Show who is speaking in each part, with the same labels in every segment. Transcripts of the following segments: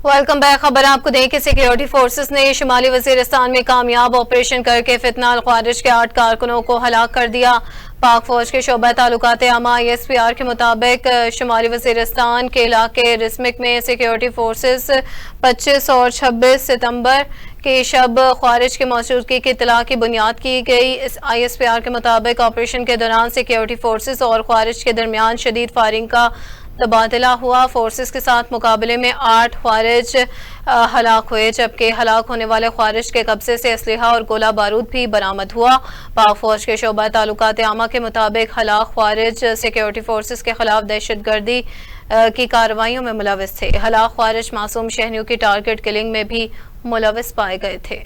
Speaker 1: Welcome back. खबर आपको दें कि सिक्योरिटी फोर्सेस ने शुमाली वजीरिस्तान में कामयाब ऑपरेशन करके फितना अल ख्वारिज के 8 कारकुनों को हलाक कर दिया। पाक फौज के शोबा ताल्लुकात आमा ISPR के मुताबिक शुमाली वजीरिस्तान के इलाके रिस्मिक में सिक्योरिटी फोर्सेस 25 और 26 सितंबर के शब ख्वारिज की मौजूदगी की इतला की बुनियाद की गई। इस ISPR के मुताबिक ऑपरेशन के दौरान सिक्योरिटी फोर्सेस और ख्वारिज के दरमियान शदीद फायरिंग का तबादला हुआ। फोर्सेस के साथ मुकाबले में 8 ख्वारिज हलाक हुए, जबकि हलाक होने वाले ख्वारिज के कब्जे से असलहा और गोला बारूद भी बरामद हुआ। पाक फौज के शोबा ताल्लुकात आमा के मुताबिक हलाक ख्वारिज सिक्योरिटी फोर्सेस के खिलाफ दहशतगर्दी की कार्रवाइयों में मुलविस थे। हलाक ख्वारिज मासूम शहरियों की टारगेट किलिंग में भी मुलविस पाए गए थे।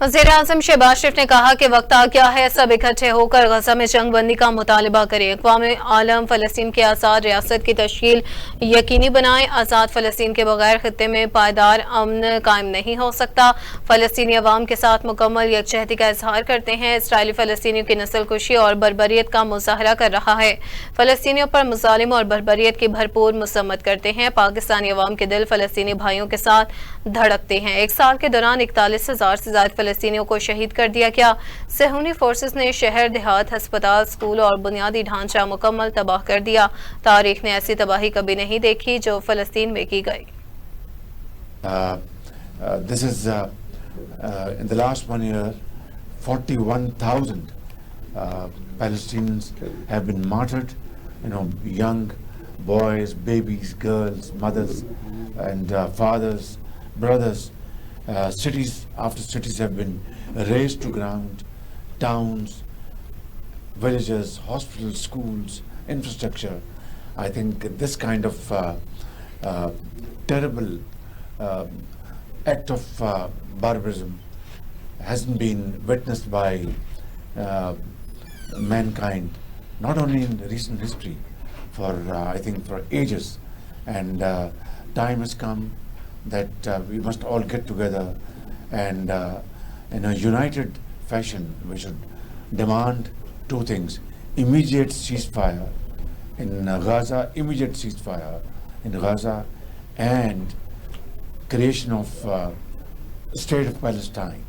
Speaker 1: वज़ीर-ए-आज़म शहबाज शरीफ ने कहा कि वक्त आ गया है सब इकट्ठे होकर गजा में जंग बंदी का मुतालबा करें। अक़वाम आलम फ़लस्तीन की आज़ाद रियासत की तश्कील यकीनी बनाएं। आज़ाद फ़लस्तीन के बगैर खित्ते में पायदार अमन कायम नहीं हो सकता। फ़लस्तीनी अवाम के साथ मुकम्मल यकजहती का इजहार करते हैं। इसराइली फ़लस्तीनियों की नस्ल कुशी और बर्बरियत का मुजाहरा कर रहा है। फ़लस्तीनियों पर मुज़ालिम और बर्बरियत की भरपूर मसम्मत करते हैं। पाकिस्तानी अवाम के दिल फ़लस्तीनी भाइयों के साथ धड़कते हैं। एक साल के दौरान 41,000 से ज्यादा फ़लस्तीनियों को शहीद कर दिया गया। सहूनी फोर्सेस ने शहर, देहात, अस्पताल, स्कूल और बुनियादी ढांचा मुकम्मल तबाह कर दिया। तारीख ने ऐसी तबाही कभी नहीं देखी जो फ़लस्तीन में की गई।
Speaker 2: This is in the last 1 year 41,000 Palestinians have been martyred, young boys, babies, girls, mothers and fathers, brothers. Cities after cities have been razed to ground. Towns, villages, hospitals, schools, infrastructure. I think this kind of terrible act of barbarism hasn't been witnessed by mankind, not only in recent history, I think for ages. And time has come that we must all get together and in a united fashion we should demand 2 things: immediate ceasefire in Gaza, and creation of state of Palestine.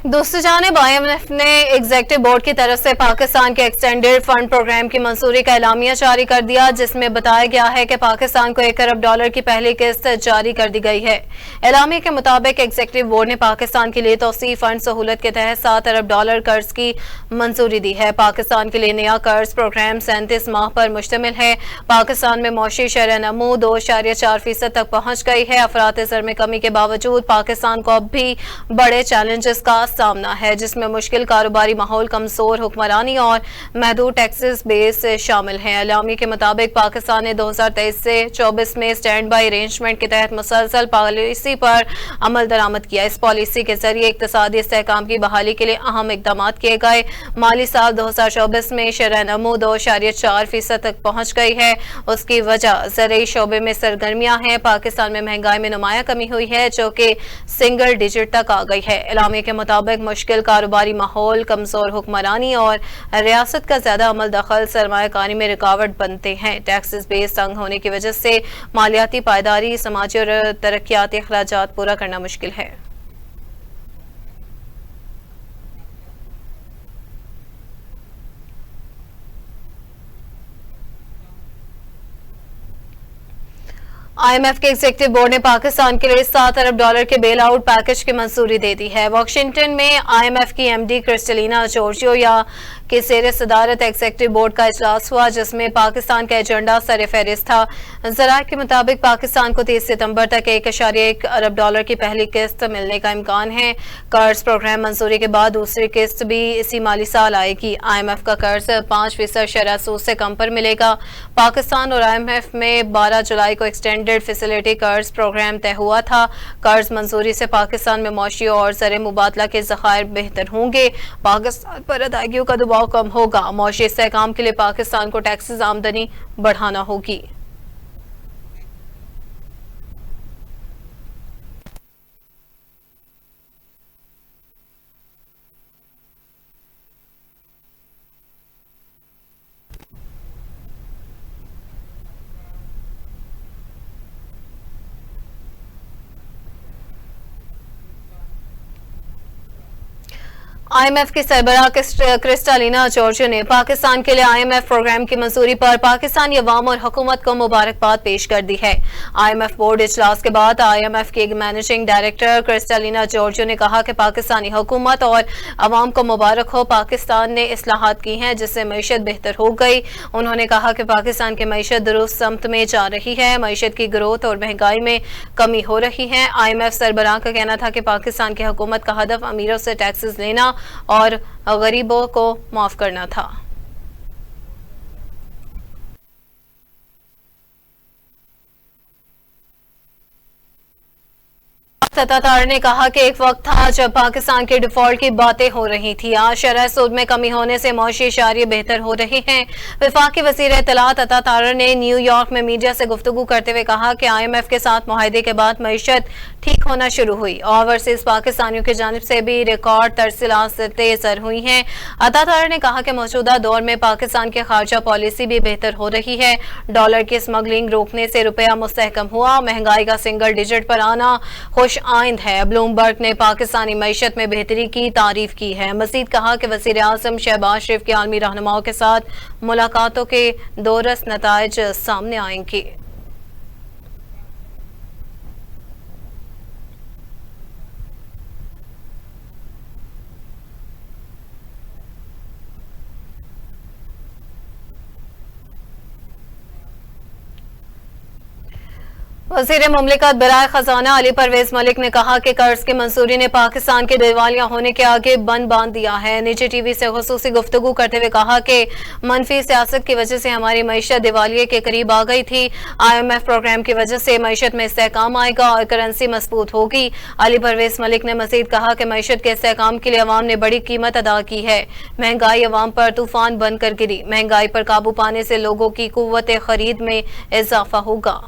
Speaker 1: दूसरी जानिब IMF ने executive board की तरफ से पाकिस्तान के extended fund programme की मंजूरी का एलामिया जारी कर दिया, जिसमें बताया गया है कि पाकिस्तान को $1 अरब की पहली किस्त जारी कर दी गई है। एलामिया के मुताबिक एग्जेक्टिव बोर्ड ने पाकिस्तान के लिए तौसीई फंड सहूलत के तहत $7 अरब कर्ज की मंजूरी दी है। पाकिस्तान के लिए नया कर्ज प्रोग्राम 37 माह पर मुश्तमिल है। पाकिस्तान में मौशी शरह नमू 2.4% तक पहुंच गई है। अफरात ज़र में कमी के बावजूद पाकिस्तान को अब भी बड़े चैलेंजेस का सामना है, जिसमें मुश्किल कारोबारी माहौल, कमजोर हुक्मरानी और महदूद टैक्सेस बेस शामिल हैं। एलामी के मुताबिक पाकिस्तान ने 2023 से 24 में स्टैंड बाई अरेंजमेंट के तहत मुसलसल पॉलिसी पर अमल दरामद किया। इस पॉलिसी के जरिए इक्तिसादी इस्तेहकाम की बहाली के लिए अहम इकदाम किए गए। माली साल 2024 में शरह नमू 2.4% तक पहुंच गई है। उसकी वजह ज़रूरी शोबे में सरगर्मियां हैं। पाकिस्तान में महंगाई में नुमाया कमी हुई है, जो कि सिंगल डिजिट तक आ गई है। एलामी के मुताबिक मुश्किल कारोबारी माहौल, कमजोर हुक्मरानी और रियासत का ज्यादा अमल दखल सरमायाकारी में रुकावट बनते हैं। टैक्सेस बेस तंग होने की वजह से मालियाती पायदारी, समाजी और तरक्याती अखराजात पूरा करना मुश्किल है। IMF के एग्जीक्यूटिव बोर्ड ने पाकिस्तान के लिए $7 अरब के बेल आउट पैकेज की मंजूरी दे दी है। वाशिंगटन में IMF की MD क्रिस्टलिना जॉर्जियो के ज़ेर सदारत एग्जीक्यूटिव बोर्ड का इजलास हुआ, जिसमें पाकिस्तान का एजेंडा सरफहरिस्त था। ज़राए के मुताबिक पाकिस्तान को 30 सितंबर तक $1 अरब की पहली किस्त मिलने का इम्कान है। कर्ज प्रोग्राम मंजूरी के बाद दूसरी किस्त भी इसी माली साल आएगी। IMF का कर्ज 5% शरह सूद से कम पर मिलेगा। पाकिस्तान और IMF में 12 जुलाई को एक्सटेंडेड एक्सटेंडेड फैसिलिटी कर्ज प्रोग्राम तय हुआ था। कर्ज मंजूरी से पाकिस्तान में मौशी और ज़र मुबादला के ज़खायर बेहतर होंगे, पाकिस्तान पर अदायगियों का दबाव कम होगा। मौशी इस्तेहकाम के लिए पाकिस्तान को टैक्सेस आमदनी बढ़ाना होगी। IMF की सरबराह क्रिस्टालिना जॉर्जियो ने पाकिस्तान के लिए IMF प्रोग्राम की मंजूरी पर पाकिस्तानी अवाम और हुकूमत को मुबारकबाद पेश कर दी है। IMF बोर्ड इजलास के बाद IMF की मैनेजिंग डायरेक्टर क्रिस्टालिना जॉर्जियो ने कहा कि पाकिस्तानी हुकूमत और अवाम को मुबारक हो, पाकिस्तान ने इस्लाहात की हैं जिससे मईशत बेहतर हो गई। उन्होंने कहा कि पाकिस्तान की मईशत दुरुस्त समत में जा रही है, मईशत की ग्रोथ और महंगाई में कमी हो रही है। IMF सरबराह का कहना था कि पाकिस्तान की हुकूमत का हदफ अमीरों से टैक्सेस लेना और गरीबों को माफ करना था। सत्ताधार ने कहा कि एक वक्त था जब पाकिस्तान के डिफॉल्ट की बातें हो रही थी। आज शरह सूद में कमी होने से मौशी इशारे बेहतर हो रहे हैं। वफाकी वज़ीर इत्तलात अता तारर ने न्यूयॉर्क में मीडिया से गुफ्तगू करते हुए कहा कि IMF के साथ मुआहदे के बाद मईशत ठीक होना शुरू हुई। ओवरसीज पाकिस्तानियों की जानिब से भी रिकॉर्ड तरसीलातें सर हुई हैं। अता तारर ने कहा कि मौजूदा दौर में पाकिस्तान की खारजा पॉलिसी भी बेहतर हो रही है। डॉलर की स्मगलिंग रोकने से रुपया मुस्तहकम हुआ, महंगाई का सिंगल डिजिट पर आना खुश आइंद है। ब्लूमबर्ग ने पाकिस्तानी मईशत में बेहतरी की तारीफ की है। मजीद कहा कि वज़ीर आज़म शहबाज शरीफ के आलमी रहनुमाओं के साथ मुलाकातों के दोरस नताइज सामने आएंगे। वज़ीर मुमलिकत बराए खजाना अली परवेज मलिक ने कहा कि कर्ज की मंजूरी ने पाकिस्तान के दिवालिया होने के आगे बन बांध दिया है। निजी टीवी से खुसूसी गुफ्तगू करते हुए कहा कि मनफी सियासत की वजह से हमारी मईशत दिवालिये के करीब आ गई थी। IMF प्रोग्राम की वजह से मईशत में इस्तेहकाम आएगा और करेंसी मजबूत होगी। अली परवेज मलिक ने मजीद कहा कि मईशत के इस्तेहकाम के लिए अवाम ने बड़ी कीमत अदा की है। महंगाई अवाम पर तूफान बनकर गिरी। महंगाई पर काबू पाने से लोगों की कुव्वत खरीद में इजाफा होगा।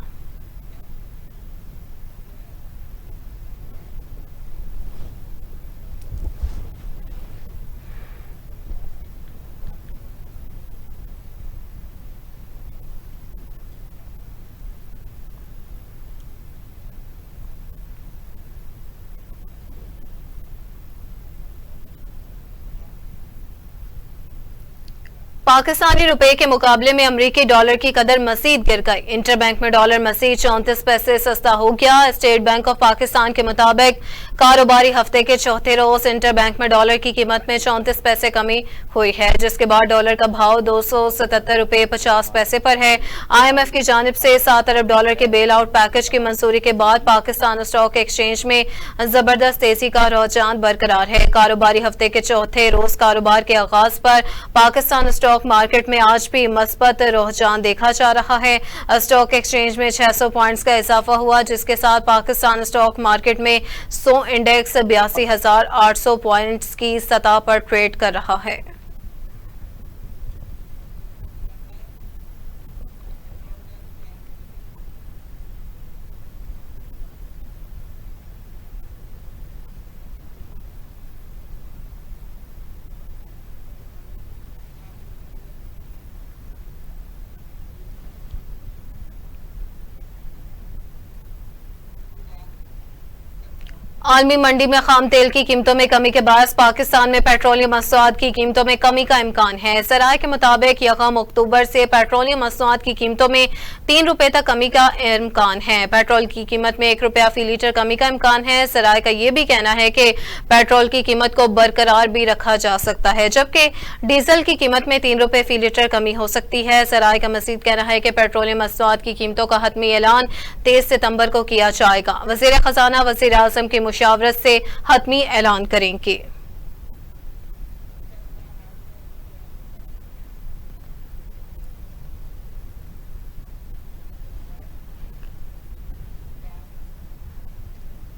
Speaker 1: पाकिस्तानी रुपए के मुकाबले में अमरीकी डॉलर की कदर मजीद गिर गई। इंटरबैंक में डॉलर मजीद 34 पैसे सस्ता हो गया। स्टेट बैंक ऑफ पाकिस्तान के मुताबिक कारोबारी हफ्ते के चौथे रोज इंटरबैंक में डॉलर की कीमत में 34 पैसे कमी हुई है, जिसके बाद डॉलर का भाव 277 रुपए 50 पैसे पर है। IMF की जानिब से 7 अरब डॉलर के बेल आउट पैकेज की मंजूरी के बाद पाकिस्तान स्टॉक एक्सचेंज में जबरदस्त तेजी का रुझान बरकरार है। कारोबारी हफ्ते के चौथे रोज कारोबार के आगाज पर पाकिस्तान स्टॉक मार्केट में आज भी मस्बत रुझान देखा जा रहा है। स्टॉक एक्सचेंज में 600 पॉइंट्स का इजाफा हुआ, जिसके साथ पाकिस्तान स्टॉक मार्केट में 100 इंडेक्स 82,800 पॉइंट्स की सतह पर ट्रेड कर रहा है। आलमी मंडी में खाम तेल की कीमतों में कमी के बाद पाकिस्तान में पेट्रोलियम मसनूआत की कीमतों में कमी का इम्कान है। सराय के मुताबिक यकम अक्टूबर से पेट्रोलियम मसनूआत की कीमतों में 3 रुपए तक कमी का इम्कान है। पेट्रोल की कीमत में 1 रुपया फी लीटर कमी का इम्कान है। सराय का यह भी कहना है कि पेट्रोल की कीमत को बरकरार भी रखा जा सकता है, जबकि डीजल की कीमत में 3 रुपए फी लीटर कमी हो सकती है। सराय का मजीद कहना है कि पेट्रोलियम मसनूआत की कीमतों का हतमी ऐलान 23 सितंबर को किया जाएगा। वजीर खजाना वजीर आजम की मुशावरत से हतमी ऐलान करेंगे।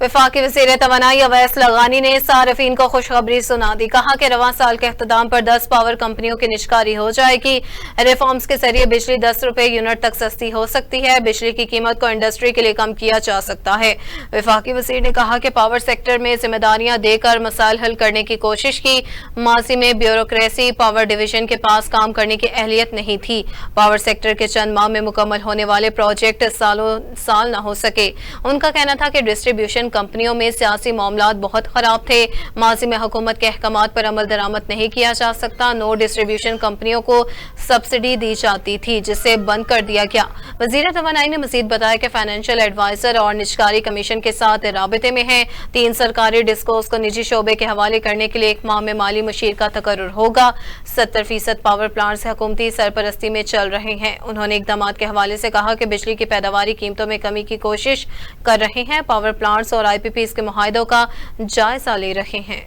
Speaker 1: वफाकी वज़ीर तवानाई अवैस लगानी ने सार्फिन को खुशखबरी सुना दी। कहा कि रवां साल के अख्ताम पर 10 पावर कंपनियों की निष्कारी हो जाएगी। रिफॉर्म्स के जरिए बिजली 10 रुपए यूनिट तक सस्ती हो सकती है। बिजली की कीमत को इंडस्ट्री के लिए कम किया जा सकता है। वफाकी वज़ीर ने कहा कि पावर सेक्टर में जिम्मेदारियां देकर मसाइल हल करने की कोशिश की। माजी में ब्यूरोक्रेसी पावर डिवीजन के पास काम करने की अहलियत नहीं थी। पावर सेक्टर के चंद माह में मुकम्मल होने वाले प्रोजेक्ट सालों साल न हो सके। उनका कहना था कि डिस्ट्रीब्यूशन कंपनियों में सियासी मामलात बहुत खराब थे। माजी में हुकूमत के अहकामात पर अमल दरामद नहीं किया जा सकता। नो डिस्ट्रीब्यूशन कंपनियों को सब्सिडी दी जाती थी जिसे बंद कर दिया गया। वज़ीर तवानाई ने मजीद बताया कि फाइनेंशियल एडवाइजर और निजकारी कमीशन के साथ राबिते में है। 3 सरकारी डिस्कोस को निजी शोबे के हवाले करने के लिए 1 माह में माली मुशीर का तकर्रुर होगा। 70% पावर प्लांट्स हुकूमती सरपरस्ती में चल रहे हैं। उन्होंने इकदाम के हवाले से कहा कि बिजली की पैदावारी कीमतों में कमी की कोशिश कर रहे हैं। पावर प्लांट्स और IPPs के मुआहदों का जायजा ले रहे हैं।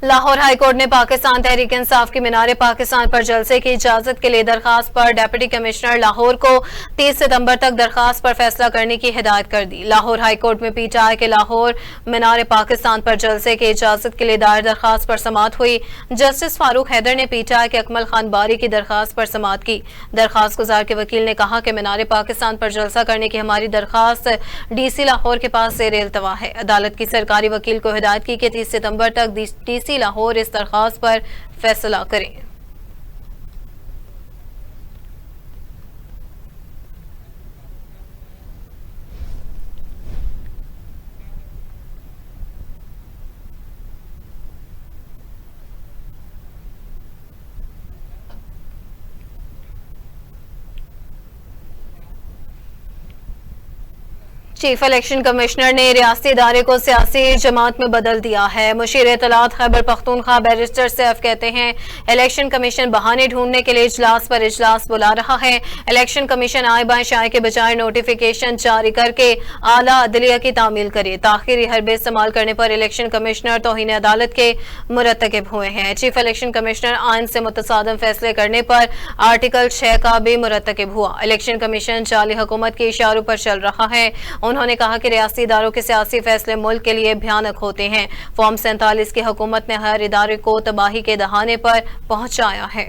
Speaker 1: लाहौर हाईकोर्ट ने पाकिस्तान तहरीक इंसाफ की मीनार पाकिस्तान पर जलसे की इजाजत के लिए दरखास्त पर डिप्टी कमिश्नर लाहौर को 30 सितंबर तक दरखास्त पर फैसला करने की हिदायत कर दी। लाहौर हाईकोर्ट में PTI के लाहौर मीनार पाकिस्तान पर जलसे की इजाजत के लिए दायर दरखास्त पर समाअत हुई। जस्टिस फारूक हैदर ने PTI के अकमल खान बारी की दरखास्त पर समाअत की। दरखास्त गुजार के वकील ने कहा कि मीनार पाकिस्तान पर जलसा करने की हमारी दरखास्त DC लाहौर के पास ज़ेर इल्तवा है। अदालत की सरकारी वकील को हिदायत की कि 30 सितंबर तक DC लाहौर इस दरखास्त पर फैसला करें। चीफ इलेक्शन कमिश्नर ने रियासती इदारे को सियासी जमात में बदल दिया है। मुशीर इत्तलात खैबर पख्तूनख्वा बैरिस्टर सैफ कहते हैं इलेक्शन कमीशन बहाने ढूंढने के लिए इजलास पर इजलास बुला रहा है। इलेक्शन कमीशन आए बाएं शाये के बजाय नोटिफिकेशन जारी करके आला अदलिया की तामील करे। ताखिरी हरबे इस्तेमाल करने पर इलेक्शन कमिश्नर तौहीन अदालत के मुरतकिब हुए हैं। चीफ इलेक्शन कमिश्नर आइन से मुतसादम फैसले करने पर आर्टिकल 6 का भी मुरतकिब हुआ। इलेक्शन कमीशन जाली हुकूमत के इशारों पर चल रहा है। उन्होंने कहा कि रियासती इदारों के सियासी फैसले मुल्क के लिए भयानक होते हैं। फॉर्म 47 की हुकूमत ने हर इदारे को तबाही के दहाने पर पहुंचाया है।